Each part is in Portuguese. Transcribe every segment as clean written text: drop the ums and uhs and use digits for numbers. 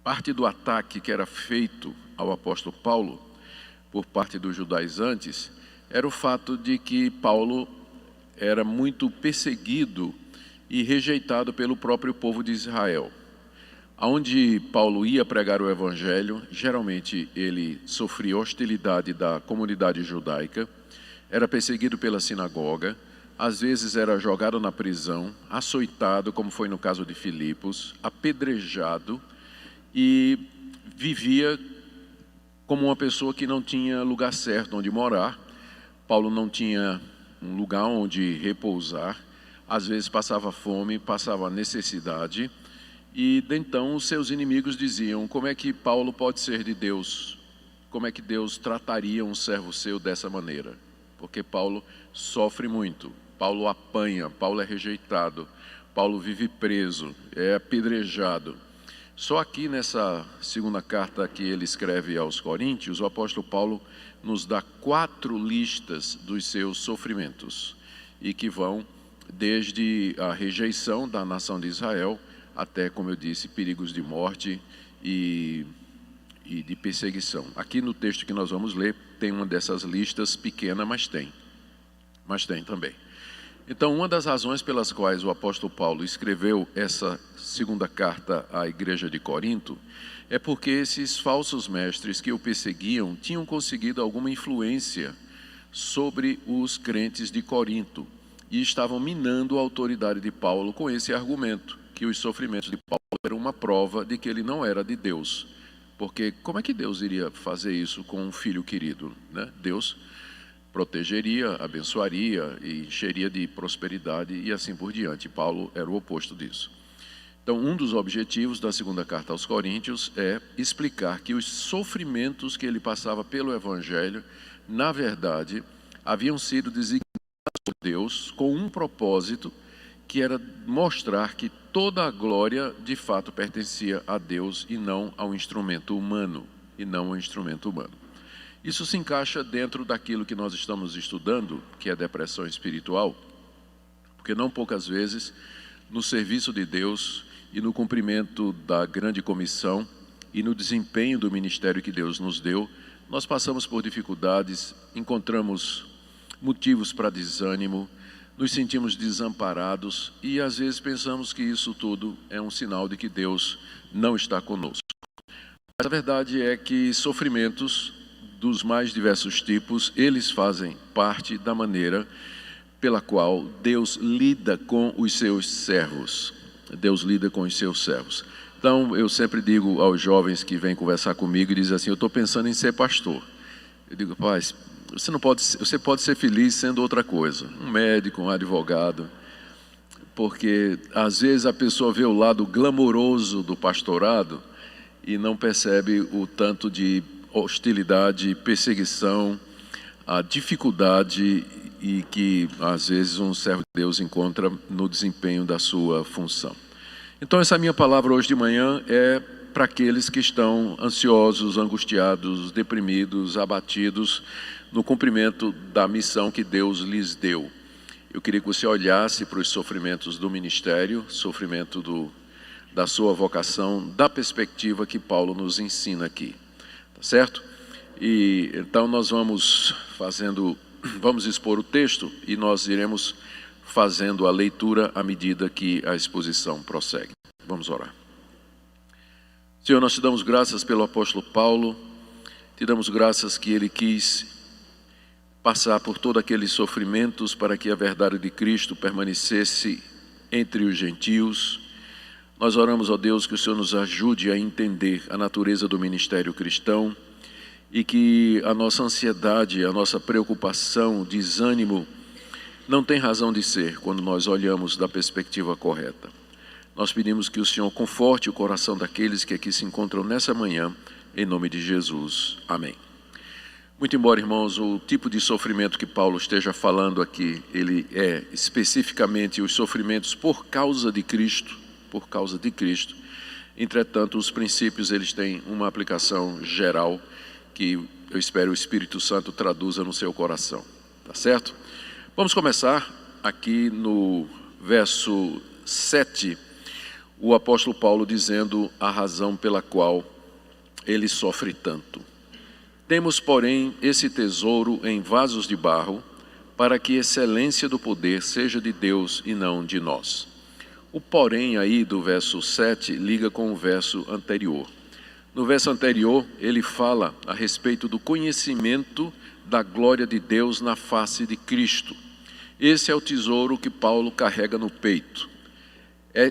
Parte do ataque que era feito ao apóstolo Paulo por parte dos judaizantes era o fato de que Paulo era muito perseguido e rejeitado pelo próprio povo de Israel. Aonde Paulo ia pregar o evangelho, geralmente ele sofria hostilidade da comunidade judaica, era perseguido pela sinagoga, às vezes era jogado na prisão, açoitado, como foi no caso de Filipos, apedrejado, e vivia como uma pessoa que não tinha lugar certo onde morar. Paulo não tinha um lugar onde repousar, às vezes passava fome, passava necessidade, e então os seus inimigos diziam: como é que Paulo pode ser de Deus? Como é que Deus trataria um servo seu dessa maneira? Porque Paulo sofre muito, Paulo apanha, Paulo é rejeitado, Paulo vive preso, é apedrejado. Só aqui nessa segunda carta que ele escreve aos Coríntios, o apóstolo Paulo nos dá 4 listas dos seus sofrimentos, e que vão desde a rejeição da nação de Israel até, como eu disse, perigos de morte e de perseguição. Aqui no texto que nós vamos ler tem uma dessas listas, pequena, mas tem também. Então, uma das razões pelas quais o apóstolo Paulo escreveu essa segunda carta à igreja de Corinto é porque esses falsos mestres que o perseguiam tinham conseguido alguma influência sobre os crentes de Corinto e estavam minando a autoridade de Paulo com esse argumento, que os sofrimentos de Paulo eram uma prova de que ele não era de Deus. Porque como é que Deus iria fazer isso com um filho querido, né? Deus protegeria, abençoaria e encheria de prosperidade e assim por diante. Paulo era o oposto disso. Então, um dos objetivos da segunda carta aos Coríntios é explicar que os sofrimentos que ele passava pelo Evangelho, na verdade, haviam sido designados por Deus com um propósito, que era mostrar que toda a glória de fato pertencia a Deus e não ao instrumento humano, Isso se encaixa dentro daquilo que nós estamos estudando, que é a depressão espiritual, porque não poucas vezes, no serviço de Deus e no cumprimento da grande comissão e no desempenho do ministério que Deus nos deu, nós passamos por dificuldades, encontramos motivos para desânimo, nos sentimos desamparados e às vezes pensamos que isso tudo é um sinal de que Deus não está conosco. Mas a verdade é que sofrimentos dos mais diversos tipos, eles fazem parte da maneira pela qual Deus lida com os seus servos. Então, eu sempre digo aos jovens que vêm conversar comigo e dizem assim: eu estou pensando em ser pastor. Eu digo: rapaz, você pode ser feliz sendo outra coisa, um médico, um advogado, porque às vezes a pessoa vê o lado glamouroso do pastorado e não percebe o tanto de hostilidade, perseguição, a dificuldade e que às vezes um servo de Deus encontra no desempenho da sua função. Então essa minha palavra hoje de manhã é para aqueles que estão ansiosos, angustiados, deprimidos, abatidos no cumprimento da missão que Deus lhes deu. Eu queria que você olhasse para os sofrimentos do ministério, sofrimento da sua vocação, da perspectiva que Paulo nos ensina aqui. Tá certo? E então nós vamos expor o texto e nós iremos fazendo a leitura à medida que a exposição prossegue. Vamos orar. Senhor, nós te damos graças pelo apóstolo Paulo, te damos graças que ele quis passar por todos aqueles sofrimentos para que a verdade de Cristo permanecesse entre os gentios. Nós oramos, ó Deus, que o Senhor nos ajude a entender a natureza do ministério cristão e que a nossa ansiedade, a nossa preocupação, desânimo, não tem razão de ser quando nós olhamos da perspectiva correta. Nós pedimos que o Senhor conforte o coração daqueles que aqui se encontram nessa manhã, em nome de Jesus. Amém. Muito embora, irmãos, o tipo de sofrimento que Paulo esteja falando aqui, ele é especificamente os sofrimentos por causa de Cristo, Entretanto, os princípios eles têm uma aplicação geral que eu espero o Espírito Santo traduza no seu coração, tá certo? Vamos começar aqui no verso 7, o apóstolo Paulo dizendo a razão pela qual ele sofre tanto. Temos, porém, esse tesouro em vasos de barro, para que a excelência do poder seja de Deus e não de nós. O porém aí do verso 7 liga com o verso anterior. No verso anterior, ele fala a respeito do conhecimento da glória de Deus na face de Cristo. Esse é o tesouro que Paulo carrega no peito.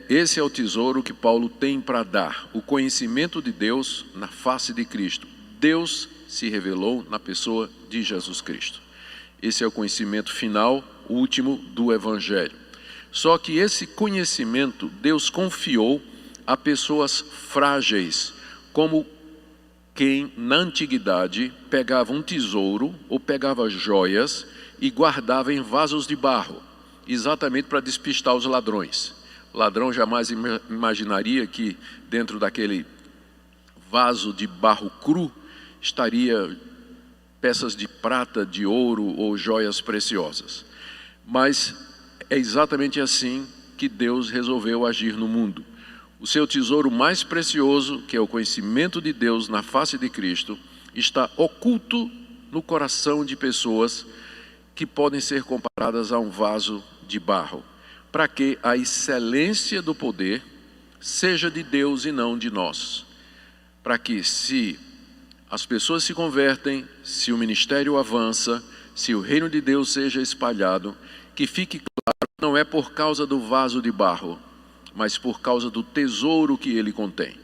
Esse é o tesouro que Paulo tem para dar, o conhecimento de Deus na face de Cristo. Deus se revelou na pessoa de Jesus Cristo. Esse é o conhecimento final, último do Evangelho. Só que esse conhecimento Deus confiou a pessoas frágeis, como quem na antiguidade pegava um tesouro ou pegava joias e guardava em vasos de barro, exatamente para despistar os ladrões. O ladrão jamais imaginaria que dentro daquele vaso de barro cru estaria peças de prata, de ouro ou joias preciosas. Mas é exatamente assim que Deus resolveu agir no mundo. O seu tesouro mais precioso, que é o conhecimento de Deus na face de Cristo, está oculto no coração de pessoas que podem ser comparadas a um vaso de barro, para que a excelência do poder seja de Deus e não de nós. Para que, se as pessoas se convertem, se o ministério avança, se o reino de Deus seja espalhado, que fique claro, não é por causa do vaso de barro, mas por causa do tesouro que ele contém.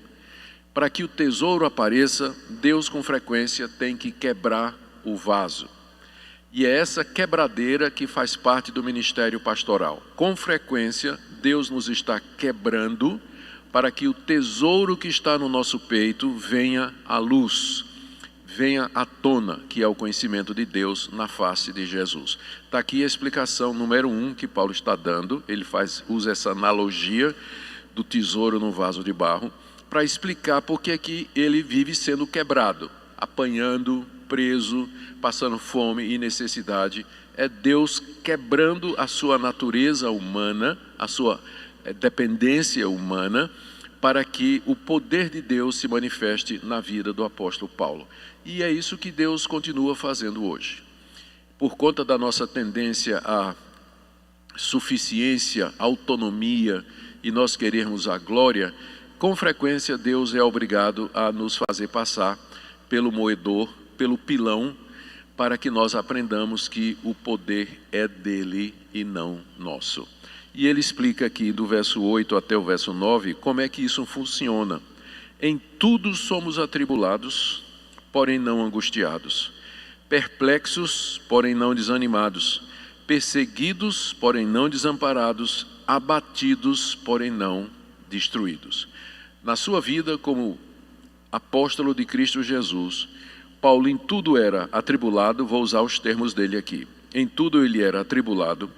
Para que o tesouro apareça, Deus com frequência tem que quebrar o vaso. E é essa quebradeira que faz parte do ministério pastoral. Com frequência, Deus nos está quebrando para que o tesouro que está no nosso peito venha à luz, venha à tona, que é o conhecimento de Deus na face de Jesus. Está aqui a explicação número 1 que Paulo está dando. Ele usa essa analogia do tesouro no vaso de barro para explicar por que é que ele vive sendo quebrado, apanhando, preso, passando fome e necessidade. É Deus quebrando a sua natureza humana, a sua dependência humana, para que o poder de Deus se manifeste na vida do apóstolo Paulo. E é isso que Deus continua fazendo hoje. Por conta da nossa tendência à suficiência, autonomia e nós querermos a glória, com frequência Deus é obrigado a nos fazer passar pelo moedor, pelo pilão, para que nós aprendamos que o poder é dele e não nosso. E ele explica aqui do verso 8 até o verso 9 como é que isso funciona. Em tudo somos atribulados, porém não angustiados, perplexos, porém não desanimados, perseguidos, porém não desamparados, abatidos, porém não destruídos. Na sua vida como apóstolo de Cristo Jesus, Paulo em tudo era atribulado, vou usar os termos dele aqui. Em tudo ele era atribulado,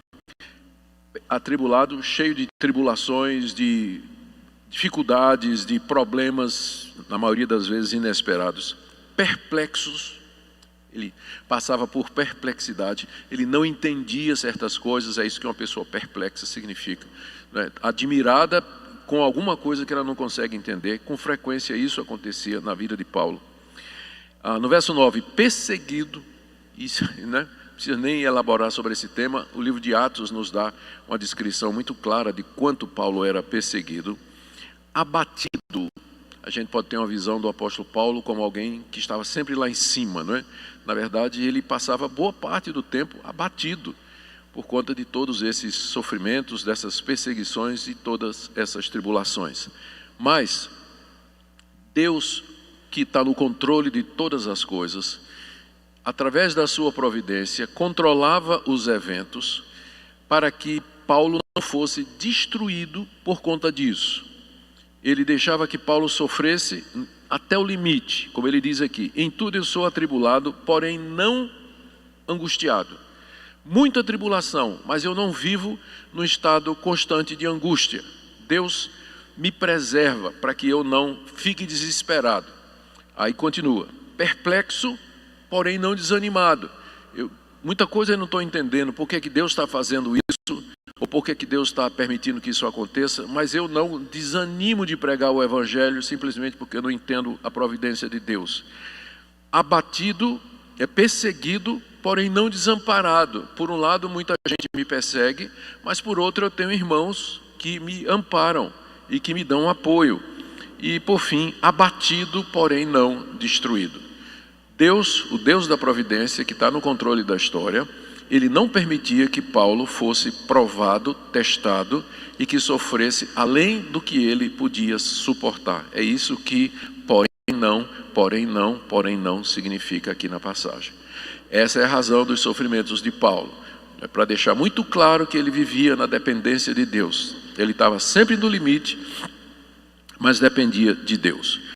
cheio de tribulações, de dificuldades, de problemas, na maioria das vezes inesperados, perplexos. Ele passava por perplexidade, ele não entendia certas coisas. É isso que uma pessoa perplexa significa, né? Admirada com alguma coisa que ela não consegue entender. Com frequência isso acontecia na vida de Paulo. No verso 9, perseguido, isso, né? Não precisa nem elaborar sobre esse tema. O livro de Atos nos dá uma descrição muito clara de quanto Paulo era perseguido. Abatido, a gente pode ter uma visão do apóstolo Paulo como alguém que estava sempre lá em cima, não é? Na verdade, ele passava boa parte do tempo abatido por conta de todos esses sofrimentos, dessas perseguições e todas essas tribulações. Mas Deus, que está no controle de todas as coisas, através da sua providência, controlava os eventos para que Paulo não fosse destruído por conta disso. Ele deixava que Paulo sofresse até o limite, como ele diz aqui: em tudo eu sou atribulado, porém não angustiado. Muita tribulação, mas eu não vivo no estado constante de angústia. Deus me preserva para que eu não fique desesperado. Aí continua: perplexo, porém não desanimado. Muita coisa eu não estou entendendo. Por que Deus está fazendo isso? ou por que Deus está permitindo que isso aconteça, mas eu não desanimo de pregar o Evangelho simplesmente porque eu não entendo a providência de Deus. Abatido, perseguido, porém não desamparado. Por um lado, muita gente me persegue, mas por outro eu tenho irmãos que me amparam e que me dão apoio. E por fim, abatido, porém não destruído. Deus, o Deus da providência, que está no controle da história, Ele não permitia que Paulo fosse provado, testado e que sofresse além do que ele podia suportar. É isso que porém não significa aqui na passagem. Essa é a razão dos sofrimentos de Paulo. É para deixar muito claro que ele vivia na dependência de Deus. Ele estava sempre no limite, mas dependia de Deus.